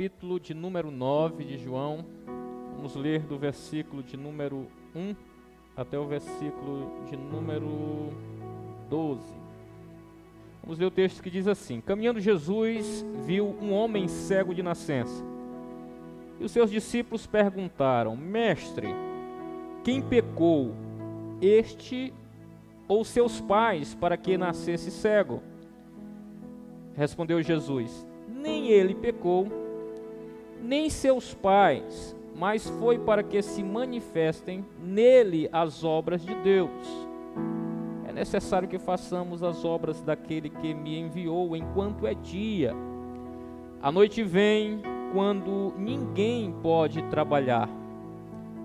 capítulo de número 9 de João. Vamos ler do versículo de número 1 até o versículo de número 12. Vamos ler o texto que diz assim: Caminhando Jesus viu um homem cego de nascença. E os seus discípulos perguntaram: Mestre, quem pecou, este ou seus pais, para que nascesse cego? Respondeu Jesus: Nem ele pecou, nem seus pais, mas foi para que se manifestem nele as obras de Deus. É necessário que façamos as obras daquele que me enviou enquanto é dia. A noite vem quando ninguém pode trabalhar.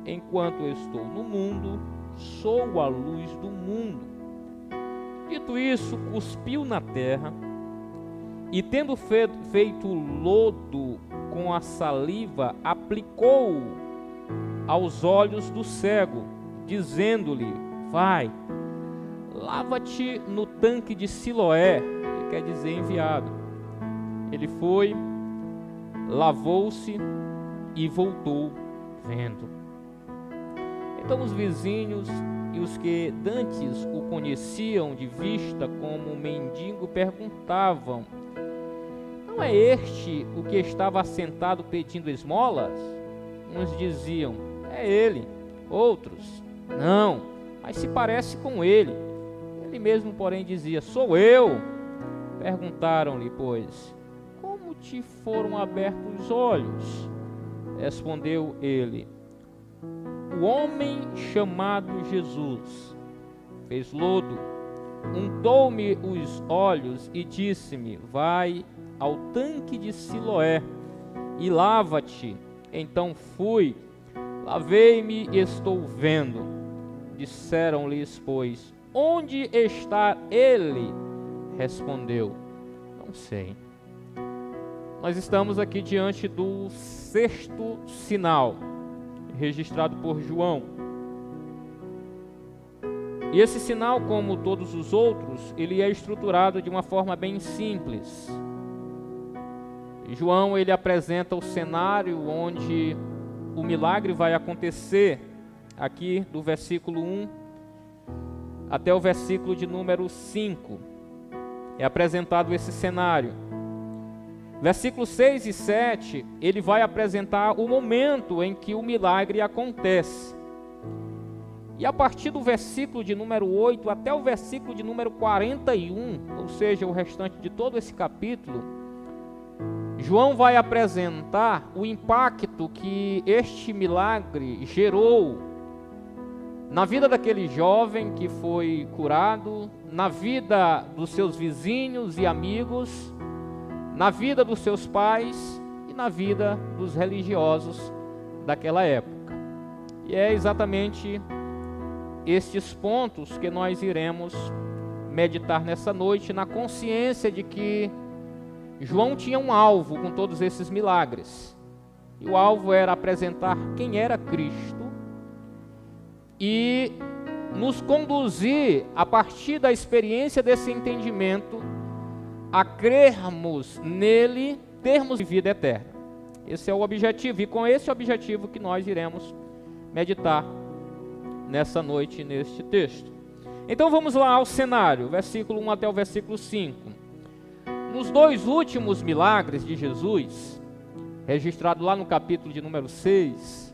Enquanto eu estou no mundo, sou a luz do mundo. Dito isso, cuspiu na terra e, tendo feito lodo com a saliva, aplicou aos olhos do cego, dizendo-lhe: Vai, lava-te no tanque de Siloé, que quer dizer enviado. Ele foi, lavou-se e voltou vendo. Então os vizinhos e os que dantes o conheciam de vista como mendigo perguntavam: Não é este o que estava assentado pedindo esmolas? Uns diziam: É ele. Outros: Não, mas se parece com ele. Ele mesmo, porém, dizia: Sou eu. Perguntaram-lhe, pois: Como te foram abertos os olhos? Respondeu ele: O homem chamado Jesus fez lodo, untou-me os olhos e disse-me: Vai ao tanque de Siloé e lava-te. Então fui, lavei-me e estou vendo. Disseram-lhes, pois: Onde está ele? Respondeu: Não sei. Nós estamos aqui diante do sexto sinal registrado por João. E esse sinal, como todos os outros, ele é estruturado de uma forma bem simples. João, ele apresenta o cenário onde o milagre vai acontecer, aqui do versículo 1 até o versículo de número 5. É apresentado esse cenário. Versículos 6 e 7, ele vai apresentar o momento em que o milagre acontece. E a partir do versículo de número 8 até o versículo de número 41, ou seja, o restante de todo esse capítulo, João vai apresentar o impacto que este milagre gerou na vida daquele jovem que foi curado, na vida dos seus vizinhos e amigos, na vida dos seus pais e na vida dos religiosos daquela época. E é exatamente estes pontos que nós iremos meditar nessa noite, na consciência de que João tinha um alvo com todos esses milagres. E o alvo era apresentar quem era Cristo e nos conduzir, a partir da experiência desse entendimento, a crermos nele, termos vida eterna. Esse é o objetivo, e com esse objetivo que nós iremos meditar nessa noite, neste texto. Então vamos lá ao cenário, versículo 1 até o versículo 5. Nos dois últimos milagres de Jesus, registrado lá no capítulo de número 6,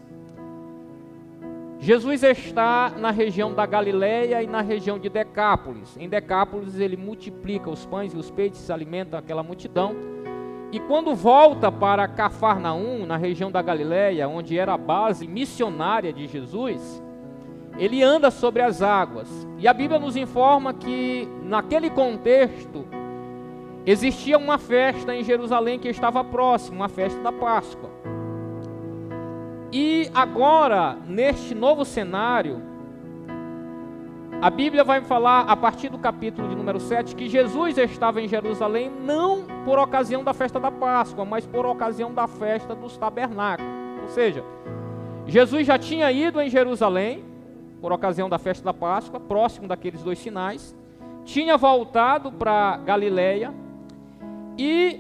Jesus está na região da Galileia e na região de Decápolis. Em Decápolis ele multiplica os pães e os peixes, alimenta aquela multidão. E quando volta para Cafarnaum, na região da Galileia, onde era a base missionária de Jesus, ele anda sobre as águas. E a Bíblia nos informa que naquele contexto existia uma festa em Jerusalém que estava próxima, uma festa da Páscoa. E agora, neste novo cenário, a Bíblia vai falar, a partir do capítulo de número 7, que Jesus estava em Jerusalém não por ocasião da festa da Páscoa, mas por ocasião da festa dos tabernáculos. Ou seja, Jesus já tinha ido em Jerusalém, por ocasião da festa da Páscoa, próximo daqueles dois sinais, tinha voltado para Galileia e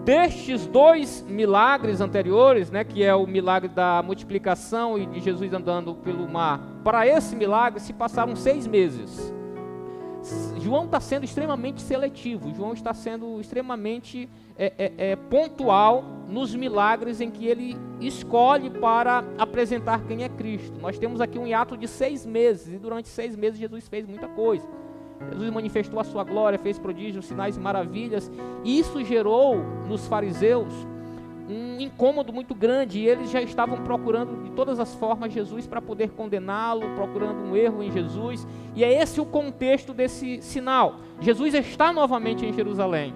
destes dois milagres anteriores, né, que é o milagre da multiplicação e de Jesus andando pelo mar, para esse milagre se passaram 6 meses. João está sendo extremamente seletivo, João está sendo extremamente pontual nos milagres em que ele escolhe para apresentar quem é Cristo. Nós temos aqui um hiato de 6 meses, e durante 6 meses Jesus fez muita coisa. Jesus manifestou a sua glória, fez prodígios, sinais e maravilhas, e isso gerou nos fariseus um incômodo muito grande, e eles já estavam procurando de todas as formas Jesus para poder condená-lo, procurando um erro em Jesus, e é esse o contexto desse sinal. Jesus está novamente em Jerusalém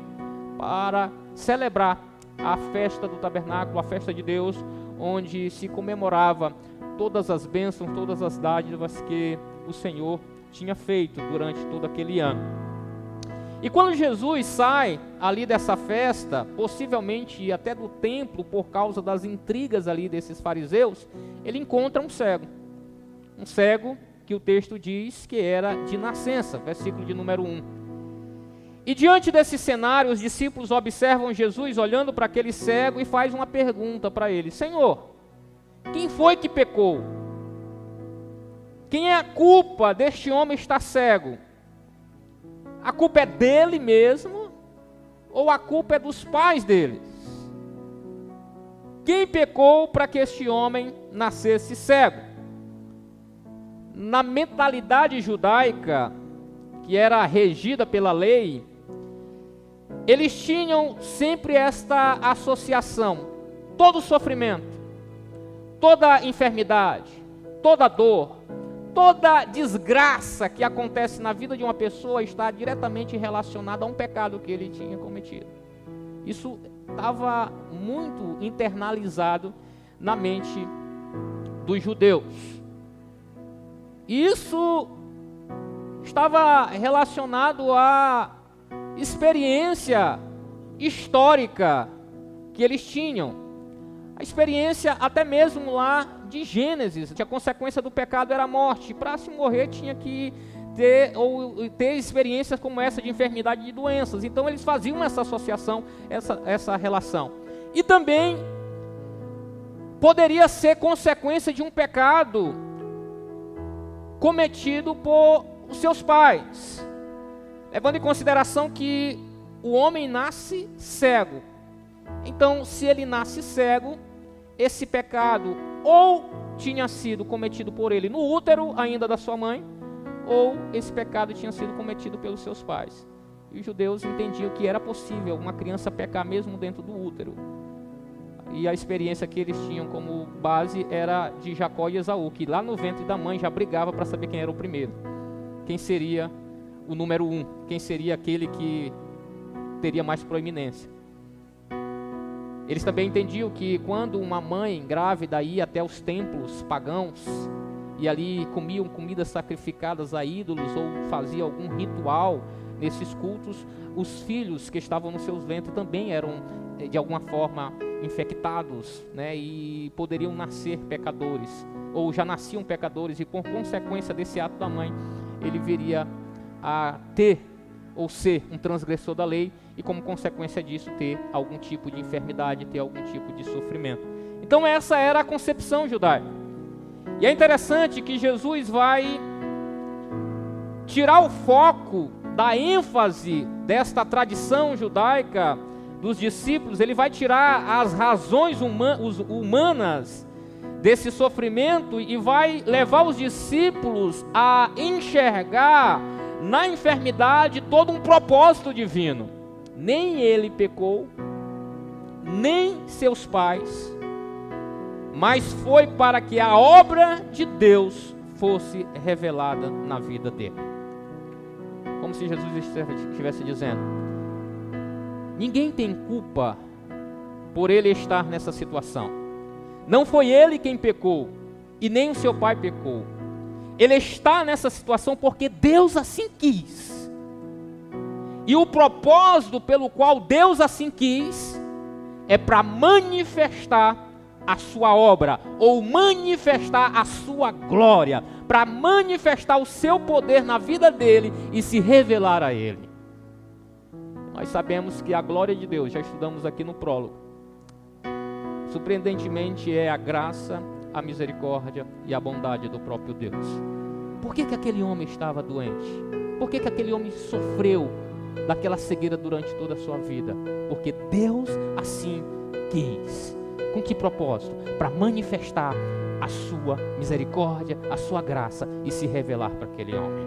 para celebrar a festa do tabernáculo, a festa de Deus, onde se comemorava todas as bênçãos, todas as dádivas que o Senhor tinha feito durante todo aquele ano. E quando Jesus sai ali dessa festa, possivelmente até do templo, por causa das intrigas ali desses fariseus, ele encontra um cego que o texto diz que era de nascença, versículo de número 1. E diante desse cenário, os discípulos observam Jesus olhando para aquele cego e faz uma pergunta para ele: Senhor, quem foi que pecou? Quem é a culpa deste homem estar cego? A culpa é dele mesmo ou a culpa é dos pais deles? Quem pecou para que este homem nascesse cego? Na mentalidade judaica, que era regida pela lei, eles tinham sempre esta associação: todo sofrimento, toda enfermidade, toda dor, toda desgraça que acontece na vida de uma pessoa está diretamente relacionada a um pecado que ele tinha cometido. Isso estava muito internalizado na mente dos judeus. Isso estava relacionado à experiência histórica que eles tinham. A experiência até mesmo lá de Gênesis, que a consequência do pecado era a morte. Para se morrer tinha que ter experiências como essa de enfermidade e de doenças. Então eles faziam essa associação, essa relação. E também poderia ser consequência de um pecado cometido por os seus pais, levando em consideração que o homem nasce cego. Então, se ele nasce cego, esse pecado ou tinha sido cometido por ele no útero ainda da sua mãe, ou esse pecado tinha sido cometido pelos seus pais. E os judeus entendiam que era possível uma criança pecar mesmo dentro do útero. E a experiência que eles tinham como base era de Jacó e Esaú, que lá no ventre da mãe já brigava para saber quem era o primeiro, quem seria o número 1, quem seria aquele que teria mais proeminência. Eles também entendiam que quando uma mãe grávida ia até os templos pagãos e ali comiam comidas sacrificadas a ídolos ou fazia algum ritual nesses cultos, os filhos que estavam nos seus ventres também eram de alguma forma infectados, né, e poderiam nascer pecadores, ou já nasciam pecadores, e por consequência desse ato da mãe, ele viria a ter ou ser um transgressor da lei, e como consequência disso ter algum tipo de enfermidade, ter algum tipo de sofrimento. Então essa era a concepção judaica. E é interessante que Jesus vai tirar o foco da ênfase desta tradição judaica dos discípulos, ele vai tirar as razões humanas desse sofrimento e vai levar os discípulos a enxergar na enfermidade todo um propósito divino. Nem ele pecou, nem seus pais, mas foi para que a obra de Deus fosse revelada na vida dele. Como se Jesus estivesse dizendo: ninguém tem culpa por ele estar nessa situação. Não foi ele quem pecou, e nem o seu pai pecou. Ele está nessa situação porque Deus assim quis. E o propósito pelo qual Deus assim quis é para manifestar a sua obra, ou manifestar a sua glória, para manifestar o seu poder na vida dele e se revelar a ele. Nós sabemos que a glória de Deus, já estudamos aqui no prólogo, surpreendentemente é a graça, a misericórdia e a bondade do próprio Deus. Por que aquele homem estava doente? Por que aquele homem sofreu daquela cegueira durante toda a sua vida? Porque Deus assim quis. Com que propósito? Para manifestar a sua misericórdia, a sua graça e se revelar para aquele homem.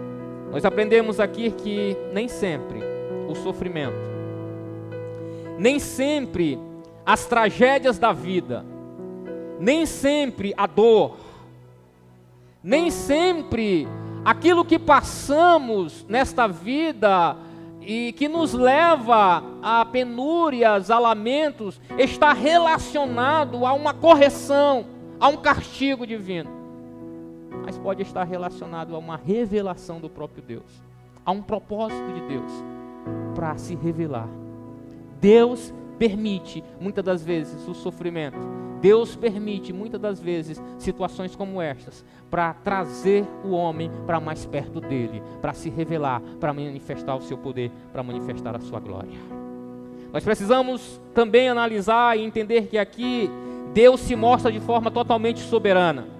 Nós aprendemos aqui que nem sempre o sofrimento, nem sempre as tragédias da vida, nem sempre a dor, nem sempre aquilo que passamos nesta vida e que nos leva a penúrias, a lamentos, está relacionado a uma correção, a um castigo divino. Mas pode estar relacionado a uma revelação do próprio Deus, a um propósito de Deus para se revelar. Deus permite muitas das vezes o sofrimento. Deus permite muitas das vezes situações como estas para trazer o homem para mais perto dele, para se revelar, para manifestar o seu poder, para manifestar a sua glória. Nós precisamos também analisar e entender que aqui Deus se mostra de forma totalmente soberana.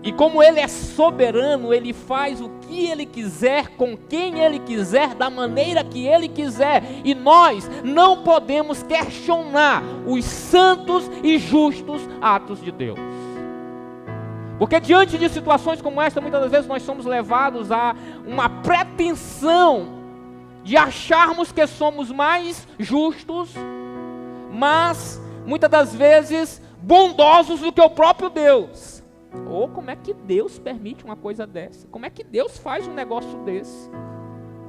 E como Ele é soberano, Ele faz o que Ele quiser, com quem Ele quiser, da maneira que Ele quiser. E nós não podemos questionar os santos e justos atos de Deus. Porque diante de situações como esta, muitas das vezes nós somos levados a uma pretensão de acharmos que somos mais justos, mas muitas das vezes bondosos do que o próprio Deus. Ou como é que Deus permite uma coisa dessa? Como é que Deus faz um negócio desse?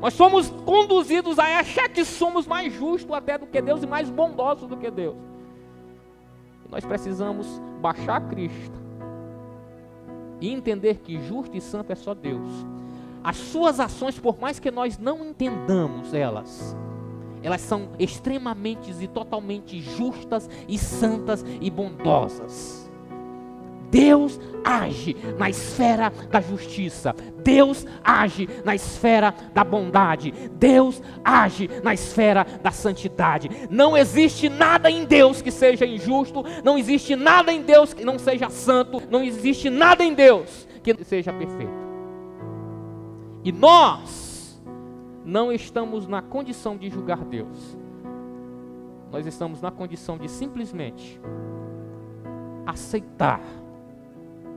Nós somos conduzidos a achar que somos mais justos até do que Deus e mais bondosos do que Deus. E nós precisamos baixar Cristo e entender que justo e santo é só Deus. As suas ações, por mais que nós não entendamos elas são extremamente e totalmente justas e santas e bondosas. Deus age na esfera da justiça, Deus age na esfera da bondade, Deus age na esfera da santidade. Não existe nada em Deus que seja injusto, não existe nada em Deus que não seja santo, não existe nada em Deus que seja perfeito. E nós não estamos na condição de julgar Deus, nós estamos na condição de simplesmente aceitar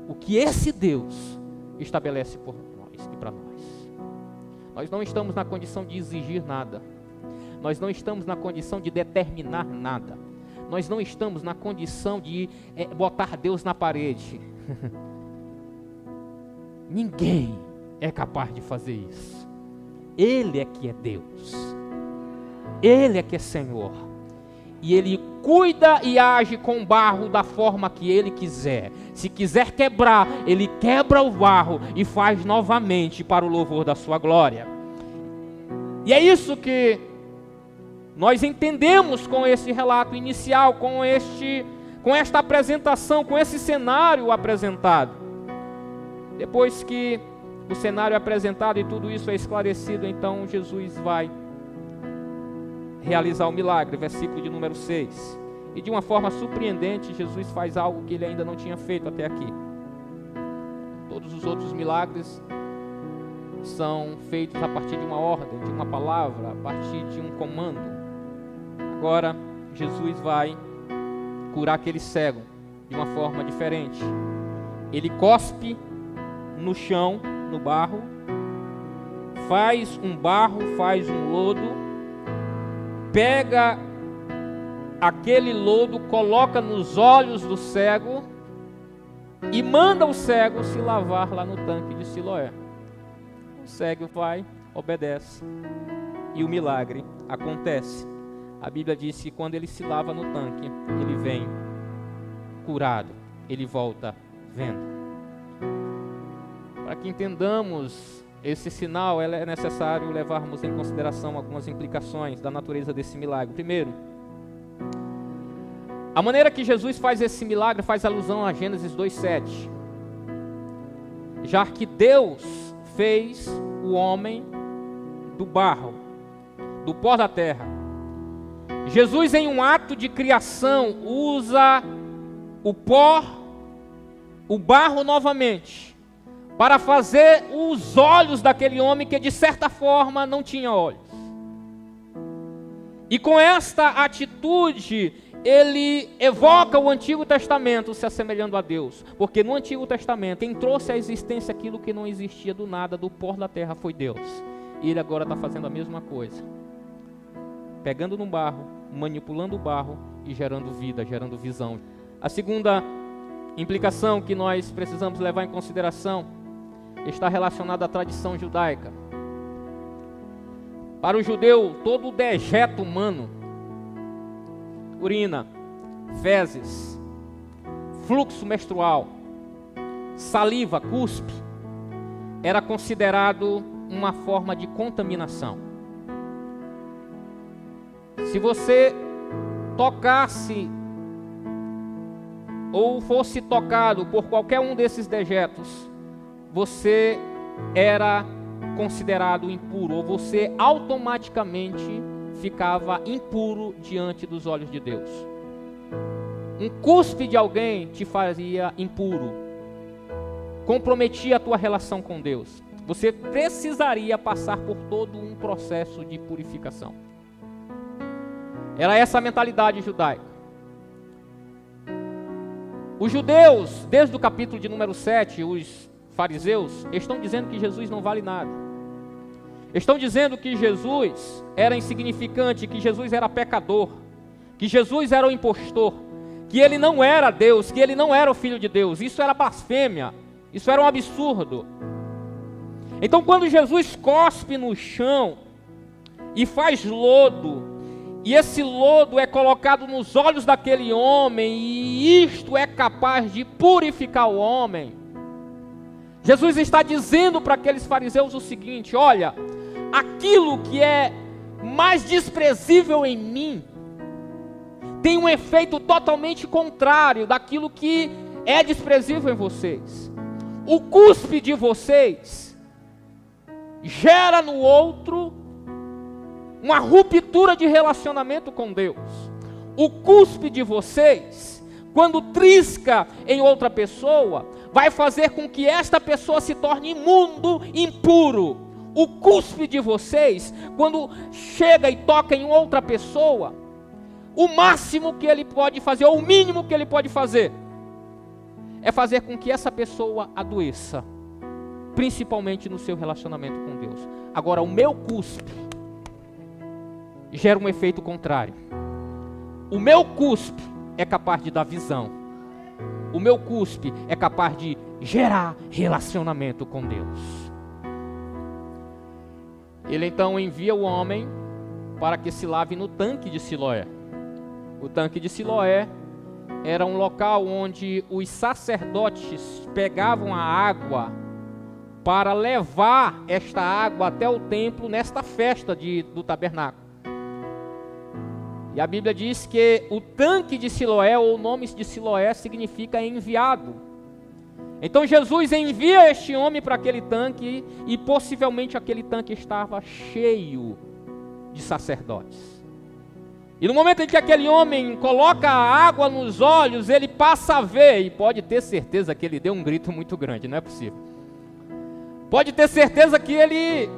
o que esse Deus estabelece por nós e para nós. Nós não estamos na condição de exigir nada. Nós não estamos na condição de determinar nada. Nós não estamos na condição de botar Deus na parede. Ninguém é capaz de fazer isso. Ele é que é Deus. Ele é que é Senhor. E Ele cuida e age com o barro da forma que Ele quiser. Se quiser quebrar, Ele quebra o barro e faz novamente para o louvor da sua glória. E é isso que nós entendemos com esse relato inicial, com esta apresentação, com esse cenário apresentado. Depois que o cenário é apresentado e tudo isso é esclarecido, então Jesus vai realizar o milagre, versículo de número 6. E de uma forma surpreendente, Jesus faz algo que ele ainda não tinha feito até aqui. Todos os outros milagres são feitos a partir de uma ordem, de uma palavra, a partir de um comando. Agora, Jesus vai curar aquele cego de uma forma diferente. Ele cospe no chão, no barro, faz um barro, faz um lodo, pega aquele lodo, coloca nos olhos do cego e manda o cego se lavar lá no tanque de Siloé. O cego vai, obedece e o milagre acontece. A Bíblia diz que quando ele se lava no tanque, ele vem curado, ele volta vendo. Para que entendamos esse sinal, é necessário levarmos em consideração algumas implicações da natureza desse milagre. Primeiro, a maneira que Jesus faz esse milagre faz alusão a Gênesis 2:7. Já que Deus fez o homem do barro do pó da terra. Jesus, em um ato de criação, usa o pó, o barro novamente, para fazer os olhos daquele homem que de certa forma não tinha olhos. E com esta atitude, ele evoca o Antigo Testamento se assemelhando a Deus. Porque no Antigo Testamento, quem trouxe à existência aquilo que não existia do nada, do pó da terra, foi Deus. E ele agora está fazendo a mesma coisa. Pegando no barro, manipulando o barro e gerando vida, gerando visão. A segunda implicação que nós precisamos levar em consideração está relacionada à tradição judaica. Para o judeu, todo o dejeto humano, urina, fezes, fluxo menstrual, saliva, cuspe, era considerado uma forma de contaminação. Se você tocasse ou fosse tocado por qualquer um desses dejetos, você era considerado impuro, ou você automaticamente ficava impuro diante dos olhos de Deus. Um cuspe de alguém te fazia impuro, comprometia a tua relação com Deus. Você precisaria passar por todo um processo de purificação. Era essa a mentalidade judaica. Os judeus, desde o capítulo de número 7, os fariseus, estão dizendo que Jesus não vale nada. Estão dizendo que Jesus era insignificante, que Jesus era pecador, que Jesus era o impostor, que ele não era Deus, que ele não era o Filho de Deus. Isso era blasfêmia, isso era um absurdo. Então, quando Jesus cospe no chão e faz lodo, e esse lodo é colocado nos olhos daquele homem, e isto é capaz de purificar o homem, Jesus está dizendo para aqueles fariseus o seguinte: olha, aquilo que é mais desprezível em mim tem um efeito totalmente contrário daquilo que é desprezível em vocês. O cuspe de vocês gera no outro uma ruptura de relacionamento com Deus. O cuspe de vocês, quando trisca em outra pessoa, vai fazer com que esta pessoa se torne imundo, impuro. O cuspe de vocês, quando chega e toca em outra pessoa, o máximo que ele pode fazer, ou o mínimo que ele pode fazer, é fazer com que essa pessoa adoeça, principalmente no seu relacionamento com Deus. Agora, o meu cuspe gera um efeito contrário. O meu cuspe é capaz de dar visão. O meu cuspe é capaz de gerar relacionamento com Deus. Ele então envia o homem para que se lave no tanque de Siloé. O tanque de Siloé era um local onde os sacerdotes pegavam a água para levar esta água até o templo nesta festa do tabernáculo. E a Bíblia diz que o tanque de Siloé, ou o nome de Siloé, significa enviado. Então Jesus envia este homem para aquele tanque, e possivelmente aquele tanque estava cheio de sacerdotes. E no momento em que aquele homem coloca a água nos olhos, ele passa a ver, e pode ter certeza que ele deu um grito muito grande, não é possível. Pode ter certeza que ele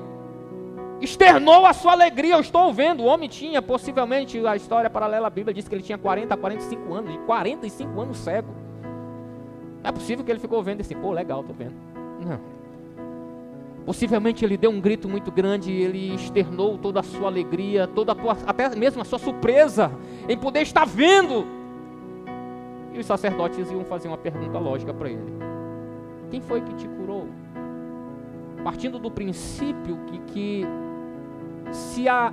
externou a sua alegria. Eu estou vendo, o homem tinha, possivelmente, a história paralela à Bíblia diz que ele tinha 40 a 45 anos, e 45 anos cego. Não é possível que ele ficou vendo assim, pô, legal, estou vendo. Não. Possivelmente ele deu um grito muito grande, ele externou toda a sua alegria, até mesmo a sua surpresa em poder estar vendo. E os sacerdotes iam fazer uma pergunta lógica para ele: quem foi que te curou? Partindo do princípio que se a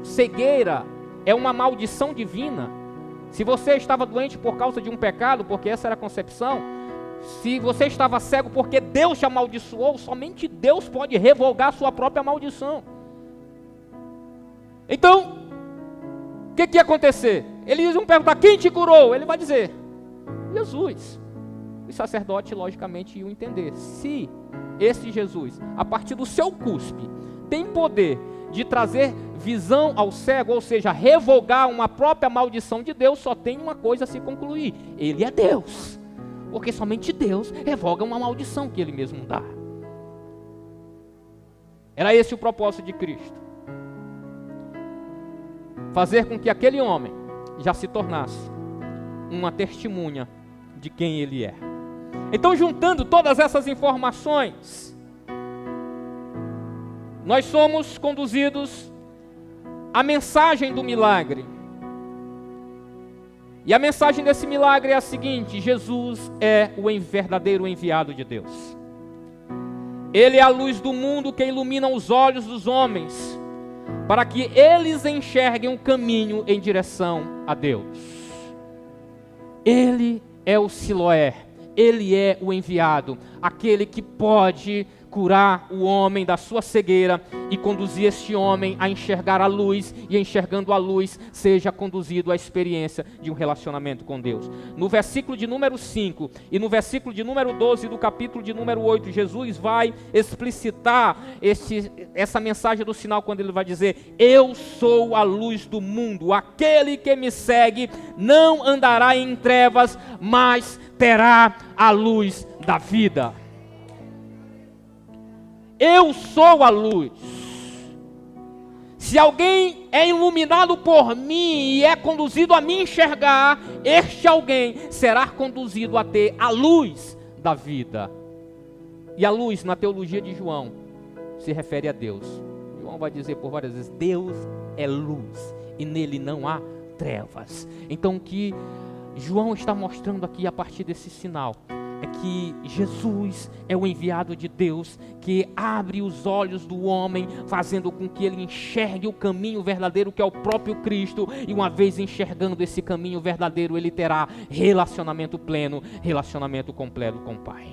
cegueira é uma maldição divina, se você estava doente por causa de um pecado, porque essa era a concepção, se você estava cego porque Deus te amaldiçoou, somente Deus pode revogar a sua própria maldição. Então, o que ia acontecer? Eles iam perguntar: quem te curou? Ele vai dizer: Jesus. Os sacerdotes, logicamente, iam entender: se esse Jesus, a partir do seu cuspe, tem poder de trazer visão ao cego, ou seja, revogar uma própria maldição de Deus, só tem uma coisa a se concluir: Ele é Deus, porque somente Deus revoga uma maldição que Ele mesmo dá. Era esse o propósito de Cristo: fazer com que aquele homem já se tornasse uma testemunha de quem Ele é. Então, juntando todas essas informações, nós somos conduzidos à mensagem do milagre. E a mensagem desse milagre é a seguinte: Jesus é o verdadeiro enviado de Deus. Ele é a luz do mundo que ilumina os olhos dos homens, para que eles enxerguem um caminho em direção a Deus. Ele é o Siloé, Ele é o enviado, aquele que pode curar o homem da sua cegueira e conduzir este homem a enxergar a luz, e enxergando a luz, seja conduzido à experiência de um relacionamento com Deus. No versículo de número 5 e no versículo de número 12 do capítulo de número 8, Jesus vai explicitar essa mensagem do sinal, quando ele vai dizer: eu sou a luz do mundo, aquele que me segue não andará em trevas, mas terá a luz da vida. Eu sou a luz. Se alguém é iluminado por mim e é conduzido a me enxergar, este alguém será conduzido a ter a luz da vida. E a luz, na teologia de João, se refere a Deus. João vai dizer por várias vezes: Deus é luz e nele não há trevas. Então, o que João está mostrando aqui a partir desse sinal é que Jesus é o enviado de Deus, que abre os olhos do homem, fazendo com que ele enxergue o caminho verdadeiro, que é o próprio Cristo, e uma vez enxergando esse caminho verdadeiro, ele terá relacionamento pleno, relacionamento completo com o Pai.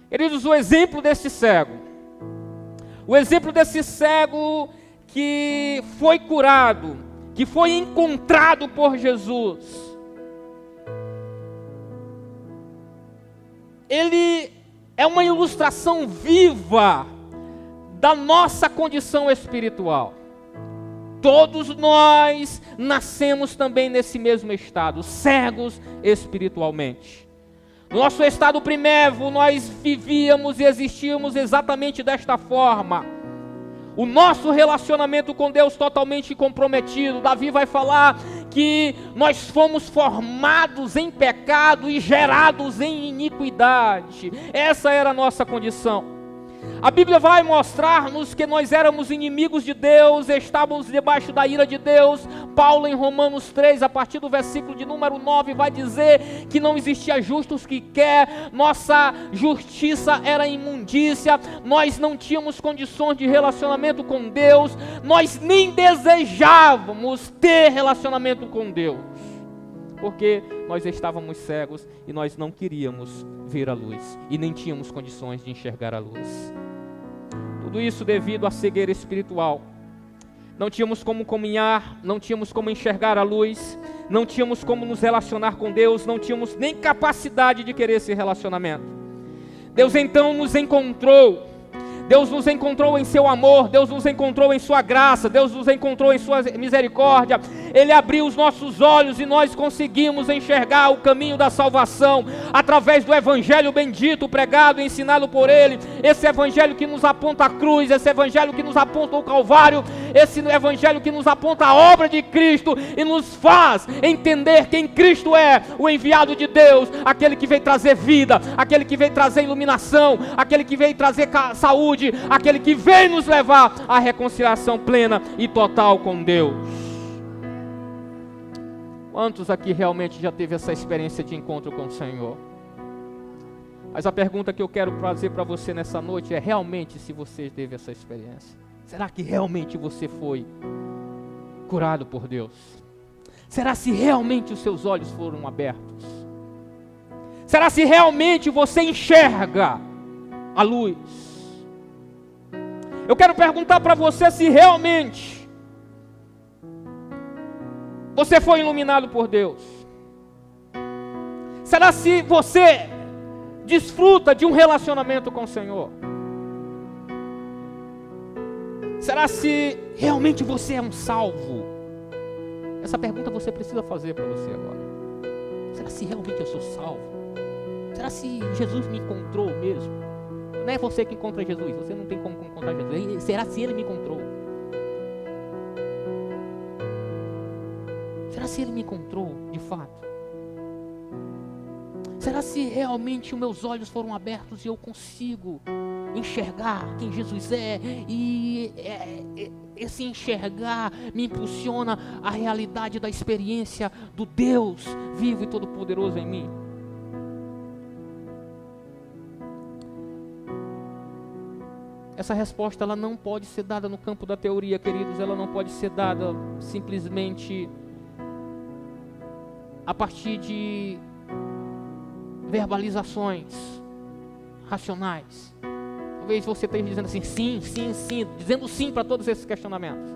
Queridos, o exemplo desse cego que foi curado, que foi encontrado por Jesus, ele é uma ilustração viva da nossa condição espiritual. Todos nós nascemos também nesse mesmo estado, cegos espiritualmente. No nosso estado primevo, nós vivíamos e existíamos exatamente desta forma. O nosso relacionamento com Deus totalmente comprometido. Davi vai falar que nós fomos formados em pecado e gerados em iniquidade. Essa era a nossa condição. A Bíblia vai mostrar-nos que nós éramos inimigos de Deus, estávamos debaixo da ira de Deus. Paulo, em Romanos 3, a partir do versículo de número 9, vai dizer que não existia justo que quer, nossa justiça era imundícia, nós não tínhamos condições de relacionamento com Deus, nós nem desejávamos ter relacionamento com Deus, porque nós estávamos cegos e nós não queríamos ver a luz, e nem tínhamos condições de enxergar a luz. Tudo isso devido à cegueira espiritual. Não tínhamos como caminhar, não tínhamos como enxergar a luz, não tínhamos como nos relacionar com Deus, não tínhamos nem capacidade de querer esse relacionamento. Deus então nos encontrou. Deus nos encontrou em seu amor, Deus nos encontrou em sua graça, Deus nos encontrou em sua misericórdia. Ele abriu os nossos olhos e nós conseguimos enxergar o caminho da salvação através do evangelho bendito, pregado e ensinado por Ele. Esse evangelho que nos aponta a cruz, esse evangelho que nos aponta o Calvário, esse evangelho que nos aponta a obra de Cristo e nos faz entender quem Cristo é, o enviado de Deus, aquele que veio trazer vida, aquele que veio trazer iluminação, aquele que veio trazer saúde, aquele que veio nos levar à reconciliação plena e total com Deus. Quantos aqui realmente já teve essa experiência de encontro com o Senhor? Mas a pergunta que eu quero fazer para você nessa noite é: realmente, se você teve essa experiência, será que realmente você foi curado por Deus? Será se realmente os seus olhos foram abertos? Será se realmente você enxerga a luz? Eu quero perguntar para você se realmente você foi iluminado por Deus. Será se você desfruta de um relacionamento com o Senhor? Será se realmente você é um salvo? Essa pergunta você precisa fazer para você agora. Será se realmente eu sou salvo? Será se Jesus me encontrou mesmo? Não é você que encontra Jesus, você não tem como encontrar Jesus. Será se Ele me encontrou? Será se Ele me encontrou de fato? Será se realmente os meus olhos foram abertos e eu consigo enxergar quem Jesus é? E esse enxergar me impulsiona a realidade da experiência do Deus vivo e todo-poderoso em mim? Essa resposta ela não pode ser dada no campo da teoria, queridos. Ela não pode ser dada simplesmente a partir de verbalizações racionais. Talvez você esteja dizendo assim, sim, sim, sim, dizendo sim para todos esses questionamentos.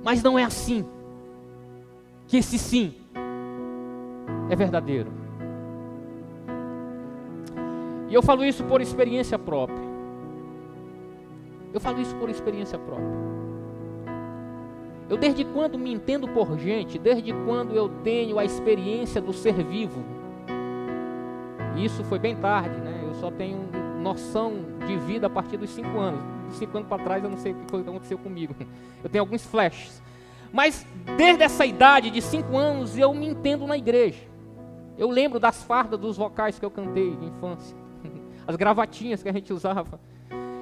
Mas não é assim que esse sim é verdadeiro. E eu falo isso por experiência própria. Eu desde quando me entendo por gente, desde quando eu tenho a experiência do ser vivo, e isso foi bem tarde, né? Eu só tenho noção de vida a partir dos 5 anos. Dos 5 anos para trás eu não sei o que aconteceu comigo. Eu tenho alguns flashes. Mas desde essa idade de 5 anos eu me entendo na igreja. Eu lembro das fardas dos vocais que eu cantei de infância. As gravatinhas que a gente usava.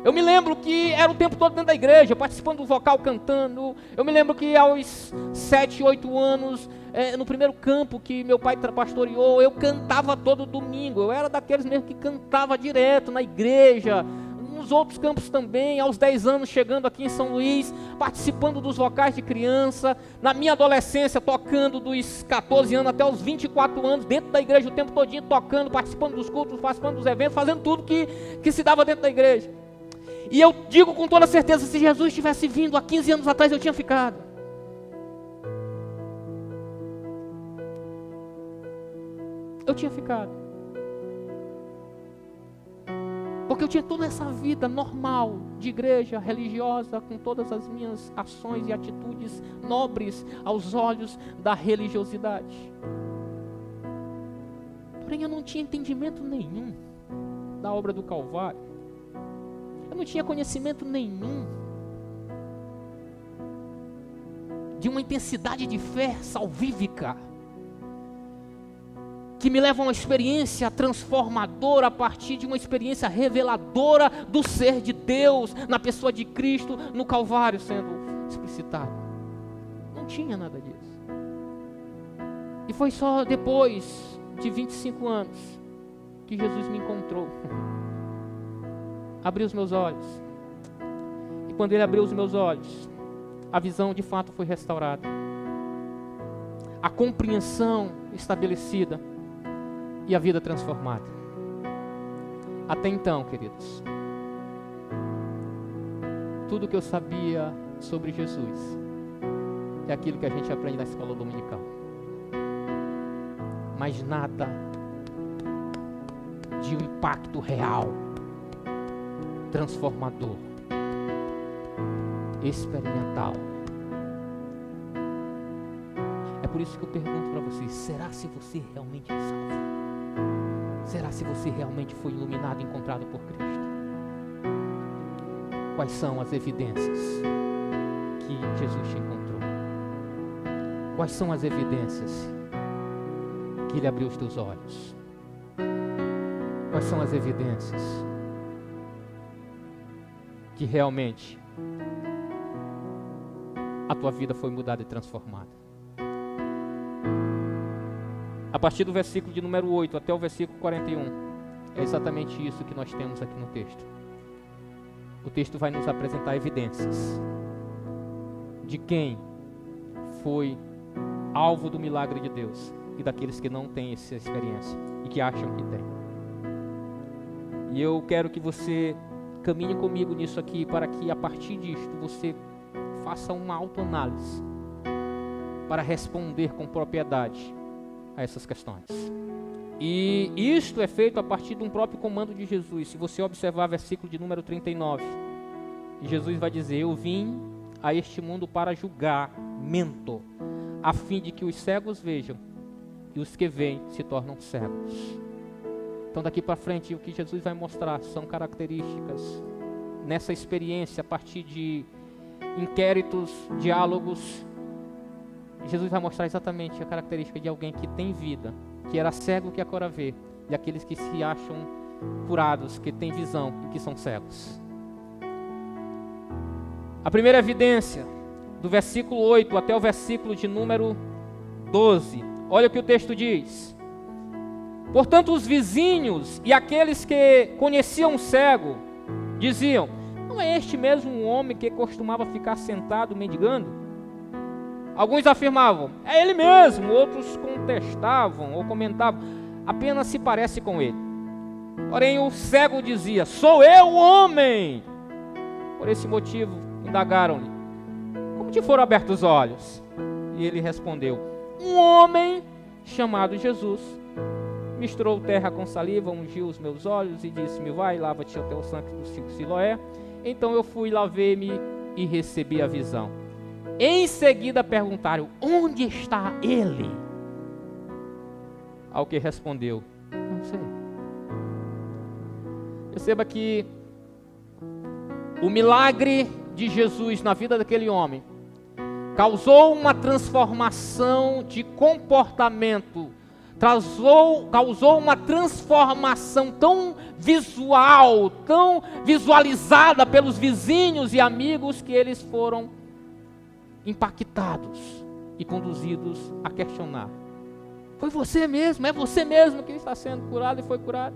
Eu me lembro que era o tempo todo dentro da igreja, participando do vocal, cantando. Eu me lembro que aos 7, 8 anos, no primeiro campo que meu pai pastoreou, eu cantava todo domingo. Eu era daqueles mesmo que cantava direto na igreja, nos outros campos também. Aos 10 anos, chegando aqui em São Luís, participando dos vocais de criança. Na minha adolescência, tocando dos 14 anos até os 24 anos, dentro da igreja o tempo todinho, tocando, participando dos cultos, participando dos eventos, fazendo tudo que se dava dentro da igreja. E eu digo com toda certeza, se Jesus tivesse vindo há 15 anos atrás, eu tinha ficado. Eu tinha ficado. Porque eu tinha toda essa vida normal de igreja religiosa, com todas as minhas ações e atitudes nobres aos olhos da religiosidade. Porém, eu não tinha entendimento nenhum da obra do Calvário. Eu não tinha conhecimento nenhum de uma intensidade de fé salvífica que me leva a uma experiência transformadora a partir de uma experiência reveladora do ser de Deus na pessoa de Cristo no Calvário sendo explicitado. Não tinha nada disso. E foi só depois de 25 anos que Jesus me encontrou. Abriu os meus olhos. E quando Ele abriu os meus olhos, a visão de fato foi restaurada. A compreensão estabelecida e a vida transformada. Até então, queridos, tudo que eu sabia sobre Jesus é aquilo que a gente aprende na escola dominical. Mas nada de um impacto real, transformador, experimental. É por isso que eu pergunto para vocês, será se você realmente é salvo? Será se você realmente foi iluminado e encontrado por Cristo? Quais são as evidências que Jesus te encontrou? Quais são as evidências que Ele abriu os teus olhos? Quais são as evidências que realmente a tua vida foi mudada e transformada? A partir do versículo de número 8 até o versículo 41, é exatamente isso que nós temos aqui no texto. O texto vai nos apresentar evidências de quem foi alvo do milagre de Deus e daqueles que não têm essa experiência e que acham que têm. E eu quero que você caminhe comigo nisso aqui, para que a partir disto você faça uma autoanálise para responder com propriedade a essas questões. E isto é feito a partir de um próprio comando de Jesus. Se você observar versículo de número 39, E Jesus vai dizer: eu vim a este mundo para julgamento, a fim de que os cegos vejam e os que veem se tornam cegos. Então daqui para frente o que Jesus vai mostrar são características nessa experiência a partir de inquéritos, diálogos. Jesus vai mostrar exatamente a característica de alguém que tem vida, que era cego que agora vê, e aqueles que se acham curados, que têm visão e que são cegos. A primeira evidência, do versículo 8 até o versículo de número 12. Olha o que o texto diz. Portanto, os vizinhos e aqueles que conheciam o cego diziam: não é este mesmo um homem que costumava ficar sentado mendigando? Alguns afirmavam: é ele mesmo. Outros contestavam ou comentavam: apenas se parece com ele. Porém o cego dizia: sou eu o homem. Por esse motivo indagaram-lhe: como te foram abertos os olhos? E ele respondeu: um homem chamado Jesus misturou terra com saliva, ungiu os meus olhos e disse-me: vai, lava-te ao teu sangue do Siloé. Então eu fui, lavei-me e recebi a visão. Em seguida perguntaram: onde está ele? Ao que respondeu: não sei. Perceba que o milagre de Jesus na vida daquele homem causou uma transformação de comportamento, causou uma transformação tão visual, tão visualizada pelos vizinhos e amigos, que eles foram impactados e conduzidos a questionar: foi você mesmo? É você mesmo que está sendo curado e foi curado?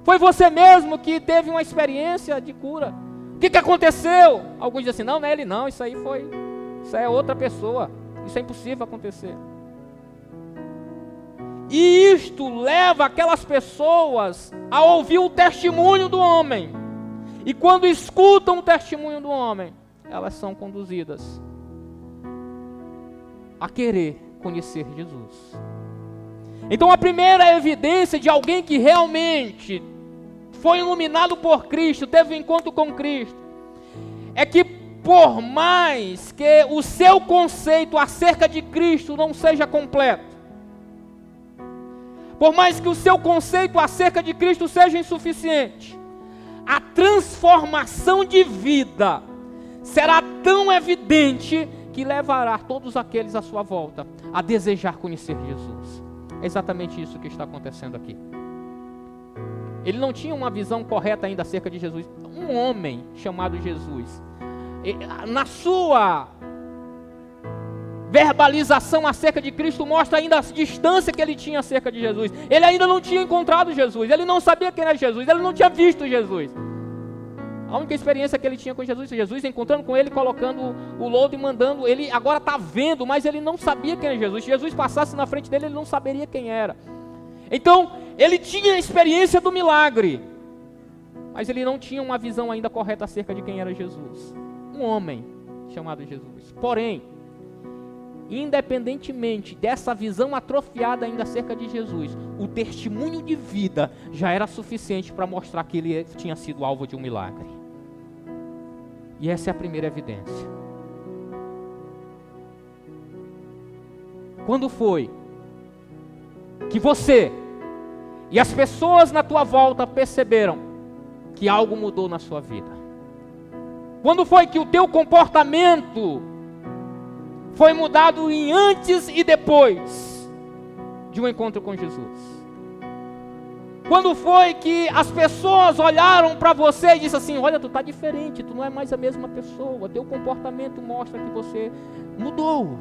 Foi você mesmo que teve uma experiência de cura? O que aconteceu? Alguns dizem assim: não é ele não, isso é outra pessoa, isso é impossível acontecer. E isto leva aquelas pessoas a ouvir o testemunho do homem. E quando escutam o testemunho do homem, elas são conduzidas a querer conhecer Jesus. Então a primeira evidência de alguém que realmente foi iluminado por Cristo, teve um encontro com Cristo, é que por mais que o seu conceito acerca de Cristo não seja completo, por mais que o seu conceito acerca de Cristo seja insuficiente, a transformação de vida será tão evidente que levará todos aqueles à sua volta a desejar conhecer Jesus. É exatamente isso que está acontecendo aqui. Ele não tinha uma visão correta ainda acerca de Jesus. Um homem chamado Jesus, na sua verbalização acerca de Cristo, mostra ainda a distância que ele tinha acerca de Jesus. Ele ainda não tinha encontrado Jesus, ele não sabia quem era Jesus, ele não tinha visto Jesus. A única experiência que ele tinha com Jesus, Jesus encontrando com ele, colocando o lodo e mandando, ele agora está vendo, mas ele não sabia quem era Jesus. Se Jesus passasse na frente dele, ele não saberia quem era. Então, ele tinha a experiência do milagre, mas ele não tinha uma visão ainda correta acerca de quem era Jesus. Um homem chamado Jesus. Porém, independentemente dessa visão atrofiada ainda acerca de Jesus, o testemunho de vida já era suficiente para mostrar que ele tinha sido alvo de um milagre. E essa é a primeira evidência. Quando foi que você e as pessoas na tua volta perceberam que algo mudou na sua vida? Quando foi que o teu comportamento foi mudado em antes e depois de um encontro com Jesus? Quando foi que as pessoas olharam para você e disseram assim: olha, tu está diferente, tu não é mais a mesma pessoa, teu comportamento mostra que você mudou?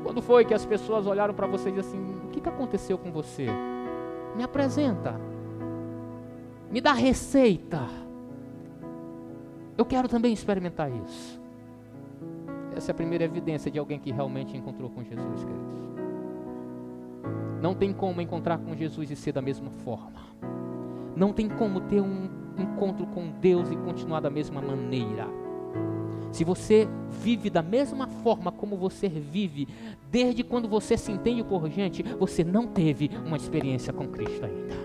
Quando foi que as pessoas olharam para você e disseram assim: o que aconteceu com você? Me apresenta, me dá receita, eu quero também experimentar isso. Essa é a primeira evidência de alguém que realmente encontrou com Jesus, queridos. Não tem como encontrar com Jesus e ser da mesma forma. Não tem como ter um encontro com Deus e continuar da mesma maneira. Se você vive da mesma forma como você vive desde quando você se entende por gente, você não teve uma experiência com Cristo ainda.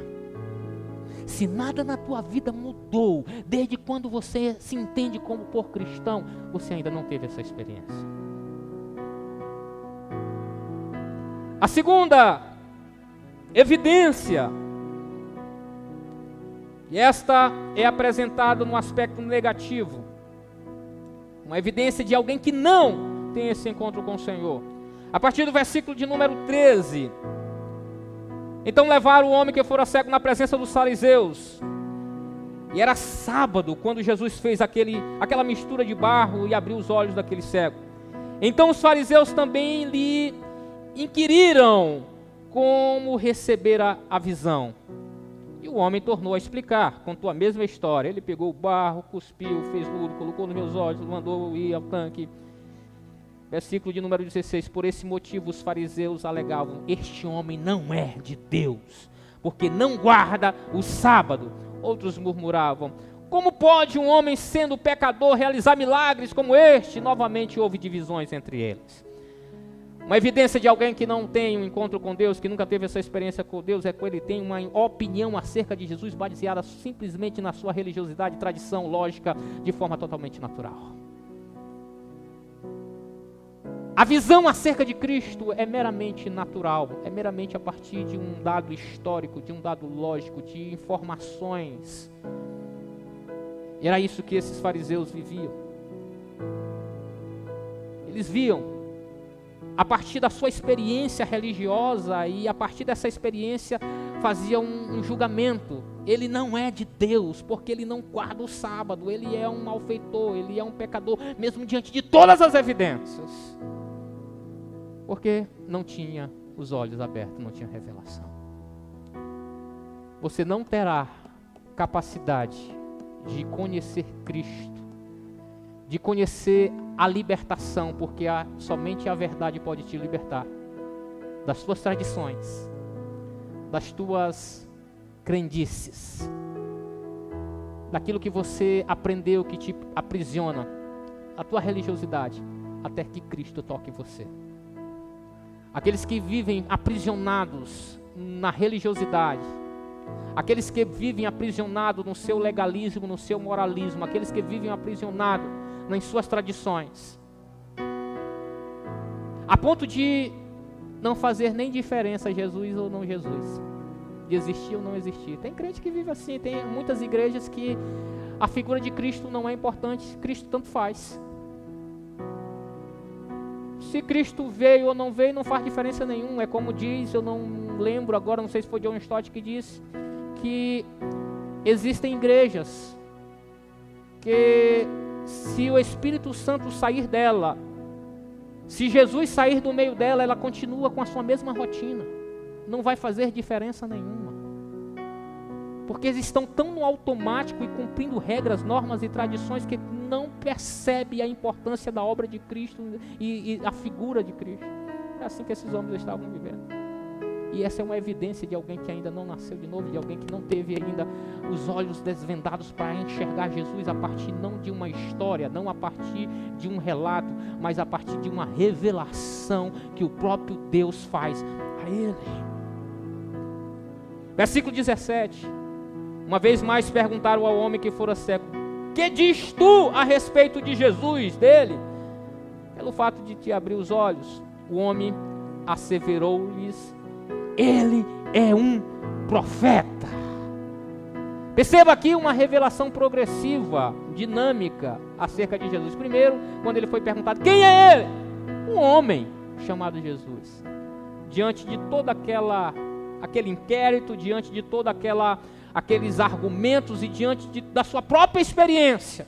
Se nada na tua vida mudou, desde quando você se entende como por cristão, você ainda não teve essa experiência. A segunda evidência, e esta é apresentada no aspecto negativo, uma evidência de alguém que não tem esse encontro com o Senhor. A partir do versículo de número 13. Então levaram o homem que fora cego na presença dos fariseus. E era sábado quando Jesus fez aquela mistura de barro e abriu os olhos daquele cego. Então os fariseus também lhe inquiriram como recebera a visão. E o homem tornou a explicar, contou a mesma história. Ele pegou o barro, cuspiu, fez lodo, colocou nos meus olhos, mandou ir ao tanque. Versículo de número 16. Por esse motivo os fariseus alegavam: este homem não é de Deus, porque não guarda o sábado. Outros murmuravam: como pode um homem sendo pecador realizar milagres como este? Novamente houve divisões entre eles. Uma evidência de alguém que não tem um encontro com Deus, que nunca teve essa experiência com Deus, é que ele tem uma opinião acerca de Jesus baseada simplesmente na sua religiosidade, tradição, lógica, de forma totalmente natural. A visão acerca de Cristo é meramente natural, é meramente a partir de um dado histórico, de um dado lógico, de informações. E era isso que esses fariseus viviam. Eles viam a partir da sua experiência religiosa, e a partir dessa experiência fazia um julgamento. Ele não é de Deus, porque ele não guarda o sábado, ele é um malfeitor, ele é um pecador, mesmo diante de todas as evidências, porque não tinha os olhos abertos, não tinha revelação. Você não terá capacidade de conhecer Cristo, de conhecer a libertação, porque somente a verdade pode te libertar das tuas tradições, das tuas crendices, daquilo que você aprendeu que te aprisiona, a tua religiosidade, até que Cristo toque você. Aqueles que vivem aprisionados na religiosidade, aqueles que vivem aprisionados no seu legalismo, no seu moralismo, aqueles que vivem aprisionados nas suas tradições, a ponto de não fazer nem diferença Jesus ou não Jesus, de existir ou não existir. Tem crente que vive assim, tem muitas igrejas que a figura de Cristo não é importante, Cristo tanto faz. Se Cristo veio ou não veio, não faz diferença nenhuma. É como diz, eu não lembro agora, não sei se foi John Stott que disse, que existem igrejas que, se o Espírito Santo sair dela, se Jesus sair do meio dela, ela continua com a sua mesma rotina, não vai fazer diferença nenhuma, porque eles estão tão no automático e cumprindo regras, normas e tradições que não percebe a importância da obra de Cristo e a figura de Cristo. É assim que esses homens estavam vivendo. E essa é uma evidência de alguém que ainda não nasceu de novo, de alguém que não teve ainda os olhos desvendados para enxergar Jesus a partir não de uma história, não a partir de um relato, mas a partir de uma revelação que o próprio Deus faz a ele. Versículo 17. Uma vez mais perguntaram ao homem que fora cego: que diz tu a respeito de Jesus, dele? Pelo fato de te abrir os olhos, o homem asseverou-lhes: ele é um profeta. Perceba aqui uma revelação progressiva, dinâmica acerca de Jesus. Primeiro, quando ele foi perguntado: quem é ele? Um homem chamado Jesus. Diante de todo aquele inquérito, diante de todo aqueles argumentos e diante da sua própria experiência,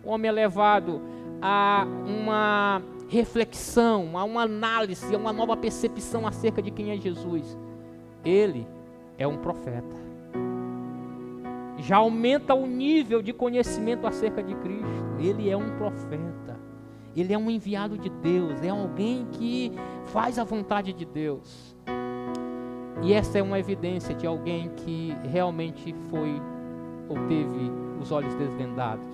o homem é levado a uma reflexão, a uma análise, a uma nova percepção acerca de quem é Jesus. Ele é um profeta. Já aumenta o nível de conhecimento acerca de Cristo. Ele é um profeta. Ele é um enviado de Deus. É alguém que faz a vontade de Deus. E essa é uma evidência de alguém que realmente foi ou teve os olhos desvendados.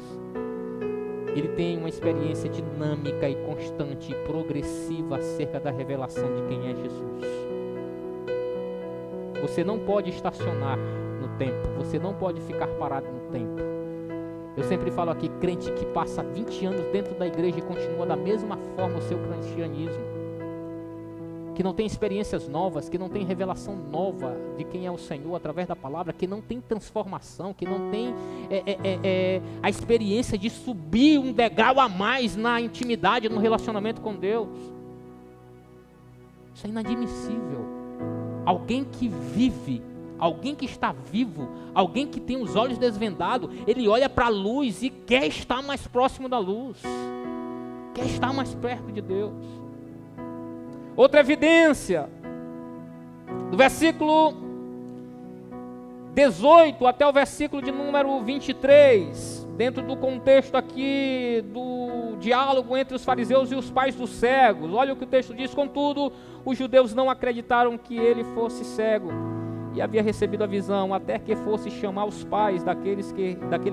Ele tem uma experiência dinâmica e constante e progressiva acerca da revelação de quem é Jesus. Você não pode estacionar no tempo. Você não pode ficar parado no tempo. Eu sempre falo aqui, crente que passa 20 anos dentro da igreja e continua da mesma forma o seu cristianismo, que não tem experiências novas, que não tem revelação nova de quem é o Senhor através da palavra, que não tem transformação, que não tem a experiência de subir um degrau a mais na intimidade, no relacionamento com Deus. Isso é inadmissível. Alguém que vive, alguém que está vivo, alguém que tem os olhos desvendados, ele olha para a luz e quer estar mais próximo da luz, quer estar mais perto de Deus. Outra evidência, do versículo 18 até o versículo de número 23, dentro do contexto aqui do diálogo entre os fariseus e os pais dos cegos. Olha o que o texto diz: contudo, os judeus não acreditaram que ele fosse cego e havia recebido a visão, até que fosse chamar os pais daquele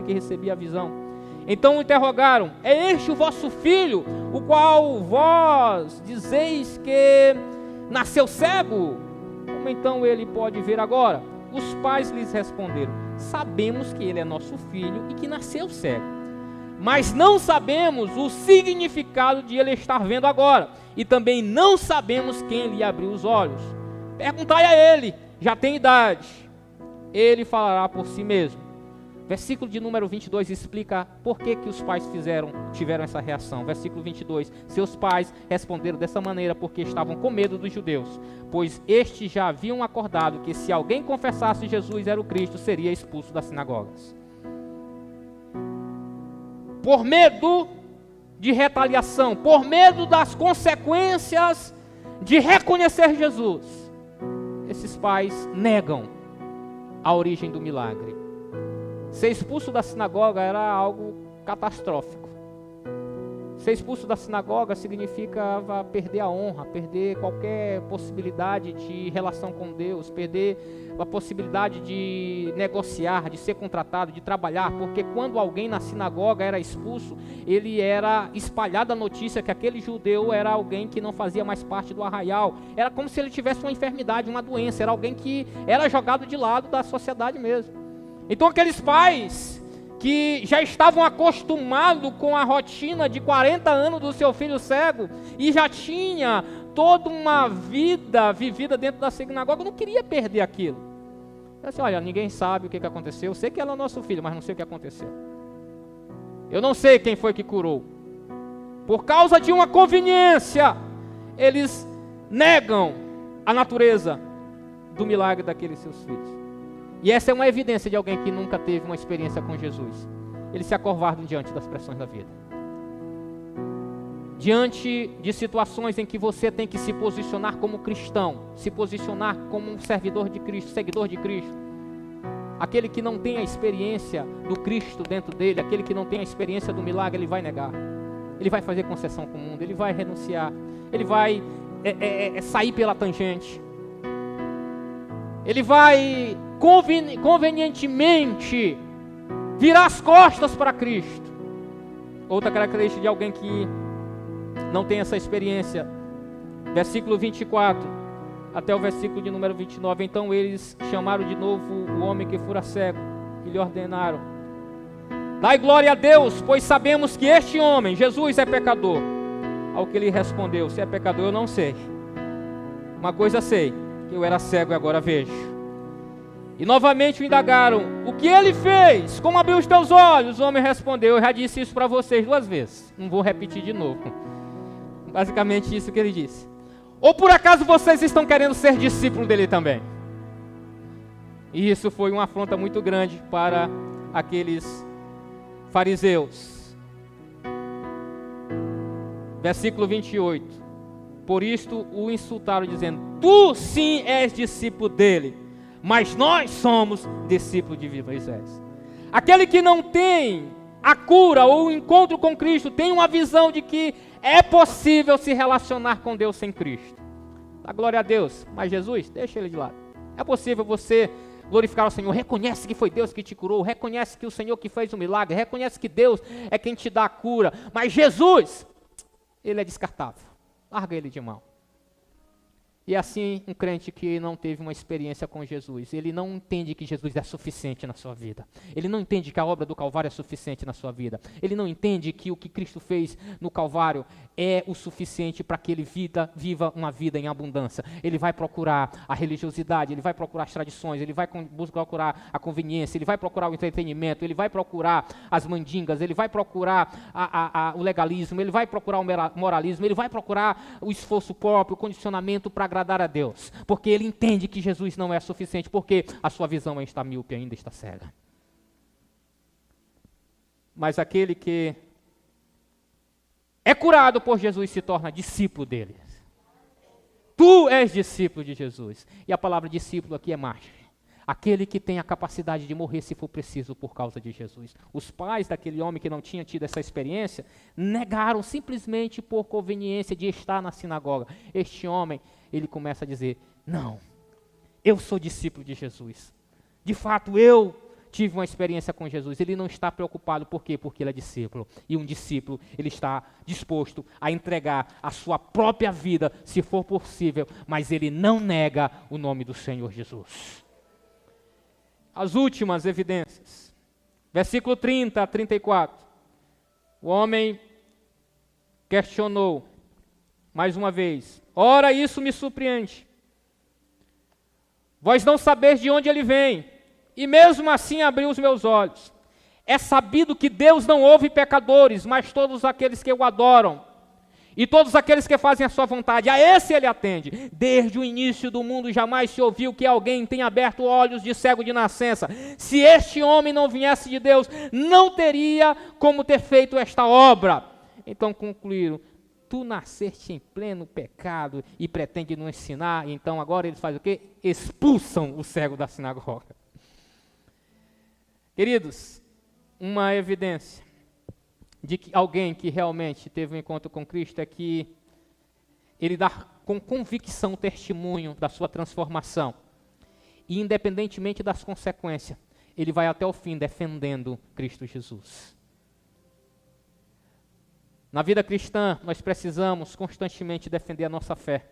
que recebia a visão. Então o interrogaram: é este o vosso filho, o qual vós dizeis que nasceu cego? Como então ele pode ver agora? Os pais lhes responderam: sabemos que ele é nosso filho e que nasceu cego, mas não sabemos o significado de ele estar vendo agora, e também não sabemos quem lhe abriu os olhos. Perguntai a ele, já tem idade, ele falará por si mesmo. Versículo de número 22 explica por que os pais tiveram essa reação. Versículo 22, seus pais responderam dessa maneira porque estavam com medo dos judeus, pois estes já haviam acordado que se alguém confessasse Jesus era o Cristo, seria expulso das sinagogas. Por medo de retaliação, por medo das consequências de reconhecer Jesus, esses pais negam a origem do milagre. Ser expulso da sinagoga era algo catastrófico. Ser expulso da sinagoga significava perder a honra, perder qualquer possibilidade de relação com Deus, perder a possibilidade de negociar, de ser contratado, de trabalhar, porque quando alguém na sinagoga era expulso, ele era espalhada a notícia que aquele judeu era alguém que não fazia mais parte do arraial. Era como se ele tivesse uma enfermidade, uma doença, era alguém que era jogado de lado da sociedade mesmo. Então aqueles pais que já estavam acostumados com a rotina de 40 anos do seu filho cego e já tinha toda uma vida vivida dentro da sinagoga, não queria perder aquilo. Eu disse: olha, ninguém sabe o que aconteceu, eu sei que ela é o nosso filho, mas não sei o que aconteceu. Eu não sei quem foi que curou. Por causa de uma conveniência, eles negam a natureza do milagre daqueles seus filhos. E essa é uma evidência de alguém que nunca teve uma experiência com Jesus. Eles se acovardam diante das pressões da vida. Diante de situações em que você tem que se posicionar como cristão, se posicionar como um servidor de Cristo, seguidor de Cristo. Aquele que não tem a experiência do Cristo dentro dele, aquele que não tem a experiência do milagre, ele vai negar. Ele vai fazer concessão com o mundo, ele vai renunciar, ele vai sair pela tangente. Ele vai convenientemente virar as costas para Cristo. Outra característica de alguém que não tem essa experiência, versículo 24 até o versículo de número 29. Então eles chamaram de novo o homem que fora cego e lhe ordenaram: dai glória a Deus, pois sabemos que este homem, Jesus, é pecador. Ao que ele respondeu: se é pecador eu não sei, uma coisa sei, que eu era cego e agora vejo. E novamente o indagaram: o que ele fez? Como abriu os teus olhos? O homem respondeu: eu já disse isso para vocês 2 vezes, não vou repetir de novo. Basicamente isso que ele disse. Ou por acaso vocês estão querendo ser discípulo dele também? E isso foi uma afronta muito grande para aqueles fariseus. Versículo 28. Por isto o insultaram, dizendo: tu sim és discípulo dele, mas nós somos discípulos de Moisés. Aquele que não tem a cura ou o encontro com Cristo tem uma visão de que é possível se relacionar com Deus sem Cristo. Dá glória a Deus, mas Jesus, deixa ele de lado. É possível você glorificar o Senhor, reconhece que foi Deus que te curou, reconhece que o Senhor que fez o milagre, reconhece que Deus é quem te dá a cura, mas Jesus, ele é descartável. Larga ele de mão. E assim, um crente que não teve uma experiência com Jesus, ele não entende que Jesus é suficiente na sua vida. Ele não entende que a obra do Calvário é suficiente na sua vida. Ele não entende que o que Cristo fez no Calvário é o suficiente para que ele viva uma vida em abundância. Ele vai procurar a religiosidade, ele vai procurar as tradições, ele vai procurar a conveniência, ele vai procurar o entretenimento, ele vai procurar as mandingas, ele vai procurar o legalismo, ele vai procurar o moralismo, ele vai procurar o esforço próprio, o condicionamento para agradar a Deus, porque ele entende que Jesus não é suficiente, porque a sua visão ainda está míope, ainda está cega. Mas aquele que é curado por Jesus se torna discípulo dele. Tu és discípulo de Jesus. E a palavra discípulo aqui é mártir. Aquele que tem a capacidade de morrer se for preciso por causa de Jesus. Os pais daquele homem que não tinha tido essa experiência negaram simplesmente por conveniência de estar na sinagoga. Este homem, ele começa a dizer, não, eu sou discípulo de Jesus. De fato, eu tive uma experiência com Jesus. Ele não está preocupado, por quê? Porque ele é discípulo. E um discípulo, ele está disposto a entregar a sua própria vida, se for possível, mas ele não nega o nome do Senhor Jesus. As últimas evidências. Versículo 30 a 34. O homem questionou, mais uma vez, ora isso me surpreende. Vós não sabeis de onde ele vem, e mesmo assim abriu os meus olhos. É sabido que Deus não ouve pecadores, mas todos aqueles que o adoram. E todos aqueles que fazem a sua vontade, a esse ele atende. Desde o início do mundo jamais se ouviu que alguém tenha aberto olhos de cego de nascença. Se este homem não viesse de Deus, não teria como ter feito esta obra. Então concluíram, tu nasceste em pleno pecado e pretende nos ensinar. Então agora eles fazem o quê? Expulsam o cego da sinagoga. Queridos, uma evidência de que alguém que realmente teve um encontro com Cristo é que ele dá com convicção testemunho da sua transformação. E independentemente das consequências, ele vai até o fim defendendo Cristo Jesus. Na vida cristã, nós precisamos constantemente defender a nossa fé.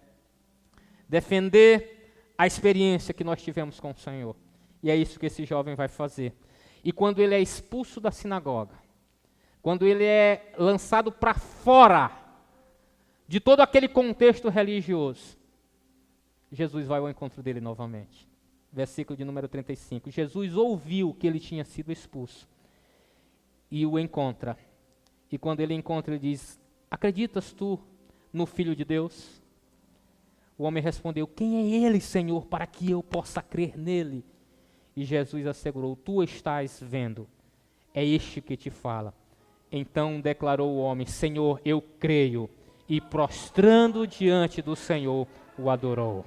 Defender a experiência que nós tivemos com o Senhor. E é isso que esse jovem vai fazer. E quando ele é expulso da sinagoga, quando ele é lançado para fora de todo aquele contexto religioso, Jesus vai ao encontro dele novamente. Versículo de número 35. Jesus ouviu que ele tinha sido expulso e o encontra. E quando ele encontra, ele diz, acreditas tu no Filho de Deus? O homem respondeu, quem é ele, Senhor, para que eu possa crer nele? E Jesus assegurou, tu estás vendo, é este que te fala. Então declarou o homem, Senhor, eu creio, e prostrando diante do Senhor, o adorou.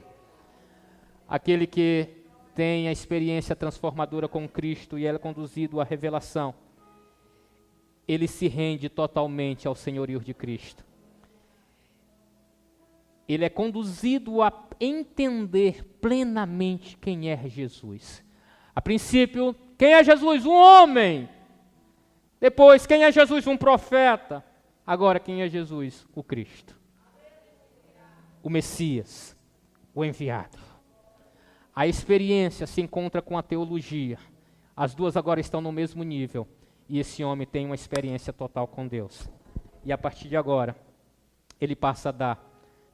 Aquele que tem a experiência transformadora com Cristo e é conduzido à revelação, ele se rende totalmente ao senhorio de Cristo. Ele é conduzido a entender plenamente quem é Jesus. A princípio, quem é Jesus? Um homem. Depois, quem é Jesus? Um profeta. Agora, quem é Jesus? O Cristo. O Messias. O enviado. A experiência se encontra com a teologia. As duas agora estão no mesmo nível. E esse homem tem uma experiência total com Deus. E a partir de agora, ele passa a dar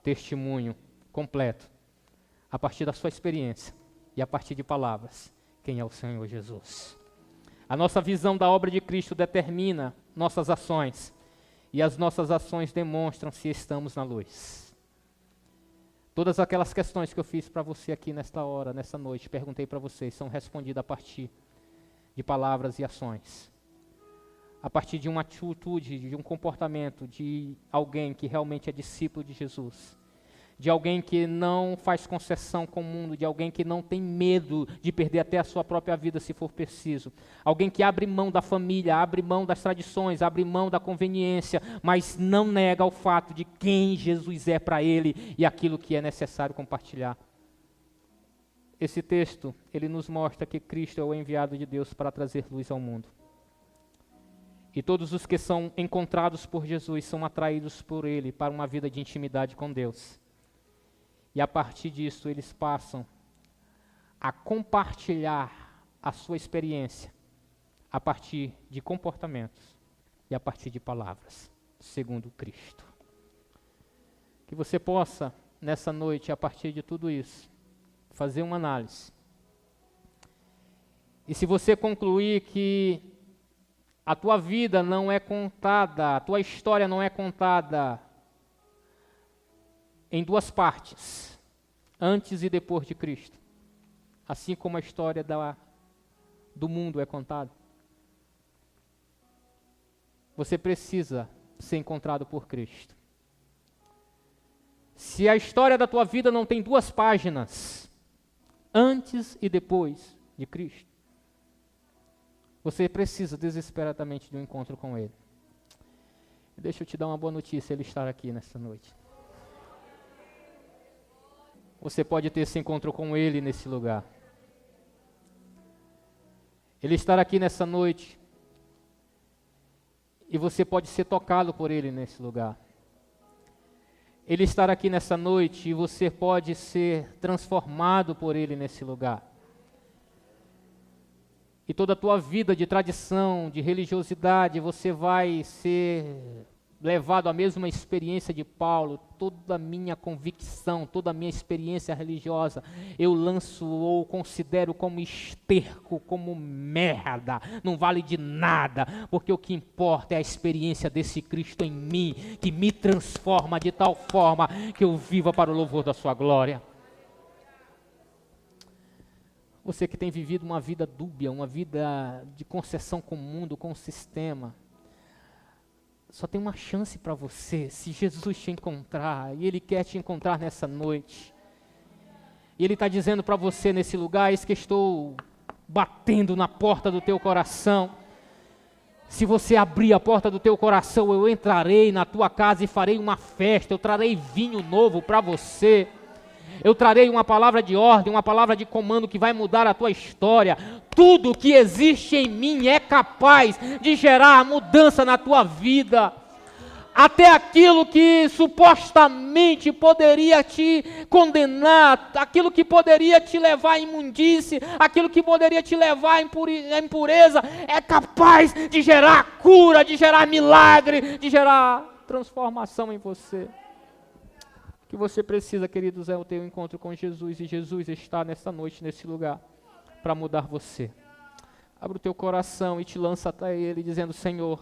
testemunho completo. A partir da sua experiência e a partir de palavras. Quem é o Senhor Jesus? A nossa visão da obra de Cristo determina nossas ações. E as nossas ações demonstram se estamos na luz. Todas aquelas questões que eu fiz para você aqui nesta hora, nessa noite, perguntei para vocês, são respondidas a partir de palavras e ações. A partir de uma atitude, de um comportamento de alguém que realmente é discípulo de Jesus. De alguém que não faz concessão com o mundo, de alguém que não tem medo de perder até a sua própria vida se for preciso. Alguém que abre mão da família, abre mão das tradições, abre mão da conveniência, mas não nega o fato de quem Jesus é para ele e aquilo que é necessário compartilhar. Esse texto, ele nos mostra que Cristo é o enviado de Deus para trazer luz ao mundo. E todos os que são encontrados por Jesus são atraídos por ele para uma vida de intimidade com Deus. E a partir disso eles passam a compartilhar a sua experiência a partir de comportamentos e a partir de palavras, segundo Cristo. Que você possa, nessa noite, a partir de tudo isso, fazer uma análise. E se você concluir que a tua vida não é contada, a tua história não é contada em duas partes, antes e depois de Cristo, assim como a história do mundo é contada, você precisa ser encontrado por Cristo. Se a história da tua vida não tem duas páginas, antes e depois de Cristo, você precisa desesperadamente de um encontro com Ele. Deixa eu te dar uma boa notícia, Ele estar aqui nessa noite. Você pode ter esse encontro com Ele nesse lugar. Ele estar aqui nessa noite. E você pode ser tocado por Ele nesse lugar. Ele estar aqui nessa noite e você pode ser transformado por Ele nesse lugar. E toda a tua vida de tradição, de religiosidade, você vai ser levado à mesma experiência de Paulo. Toda a minha convicção, toda a minha experiência religiosa, eu lanço ou considero como esterco, como merda, não vale de nada, porque o que importa é a experiência desse Cristo em mim, que me transforma de tal forma que eu viva para o louvor da sua glória. Você que tem vivido uma vida dúbia, uma vida de concessão com o mundo, com o sistema, só tem uma chance para você, se Jesus te encontrar, e Ele quer te encontrar nessa noite. E Ele está dizendo para você nesse lugar, eis que estou batendo na porta do teu coração. Se você abrir a porta do teu coração, eu entrarei na tua casa e farei uma festa, eu trarei vinho novo para você. Eu trarei uma palavra de ordem, uma palavra de comando que vai mudar a tua história. Tudo que existe em mim é capaz de gerar mudança na tua vida. Até aquilo que supostamente poderia te condenar, aquilo que poderia te levar à imundície, aquilo que poderia te levar à impureza, é capaz de gerar cura, de gerar milagre, de gerar transformação em você. O que você precisa, queridos, é o teu encontro com Jesus, e Jesus está nessa noite, nesse lugar, para mudar você. Abre o teu coração e te lança até Ele, dizendo: Senhor,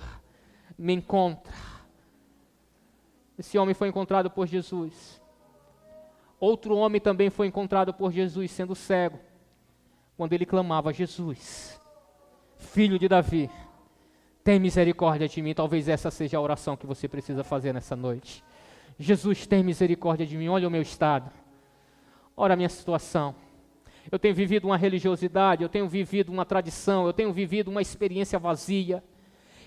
me encontra. Esse homem foi encontrado por Jesus. Outro homem também foi encontrado por Jesus, sendo cego, quando ele clamava: Jesus, Filho de Davi, tem misericórdia de mim. Talvez essa seja a oração que você precisa fazer nessa noite. Jesus, tem misericórdia de mim, olha o meu estado, olha a minha situação. Eu tenho vivido uma religiosidade, eu tenho vivido uma tradição, eu tenho vivido uma experiência vazia.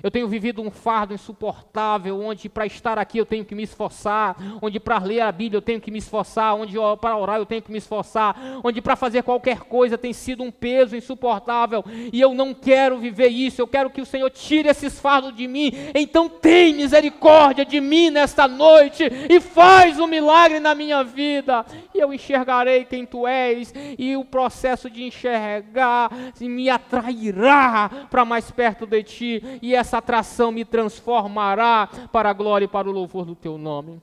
Eu tenho vivido um fardo insuportável, onde para estar aqui eu tenho que me esforçar, onde para ler a Bíblia eu tenho que me esforçar, onde para orar eu tenho que me esforçar, onde para fazer qualquer coisa tem sido um peso insuportável, e eu não quero viver isso. Eu quero que o Senhor tire esses fardos de mim. Então tem misericórdia de mim nesta noite, e faz um milagre na minha vida, e eu enxergarei quem Tu és, e o processo de enxergar me atrairá para mais perto de Ti, e essa atração me transformará para a glória e para o louvor do Teu nome.